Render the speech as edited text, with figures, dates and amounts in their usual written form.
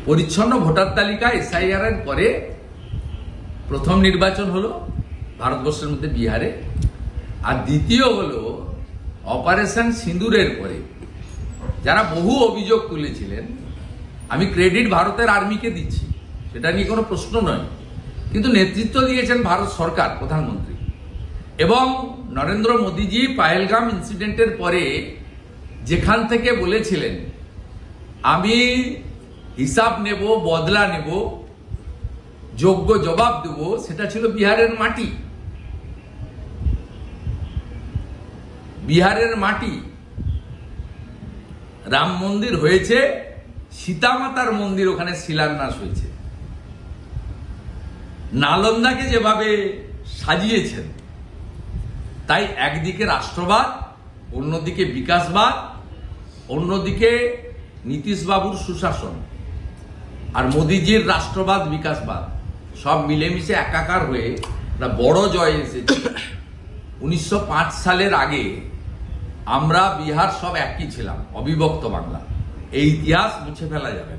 পরিচ্ছন্ন ভোটার তালিকা এসআইআর এর পরে প্রথম নির্বাচন হলো ভারতবর্ষের মধ্যে বিহারে, আর দ্বিতীয় হলো অপারেশন সিঁদুরের পরে যারা বহু অভিযোগ তুলেছিলেন। আমি ক্রেডিট ভারতের আর্মিকে দিচ্ছি, সেটা নিয়ে কোনো প্রশ্ন নয়, কিন্তু নেতৃত্ব দিয়েছেন ভারত সরকার, প্রধানমন্ত্রী। এবং নরেন্দ্র মোদীজি পাহেলগাম ইনসিডেন্টের পরে যেখান থেকে বলেছিলেন আমি হিসাব নেব, বদলা নেব, যোগ্য জবাব দেব, সেটা ছিল বিহারের মাটি। বিহারের মাটি। রাম মন্দির হয়েছে, সীতামাতার মন্দির ওখানে শিলান্যাস হয়েছে। নালন্দাকে যেভাবে সাজিয়েছেন, তাই একদিকে রাষ্ট্রবাদ, অন্যদিকে বিকাশবাদ, অন্যদিকে নীতিশবাবুর সুশাসন, আর মোদিজির রাষ্ট্রবাদ বিকাশবাদ সব মিলেমিশে একাকার হয়ে একটা বড় জয় এসেছে। 1905 সালের আগে আমরা বিহার সব একই ছিলাম, অবিভক্ত বাংলা। এই ইতিহাস মুছে ফেলা যাবে না।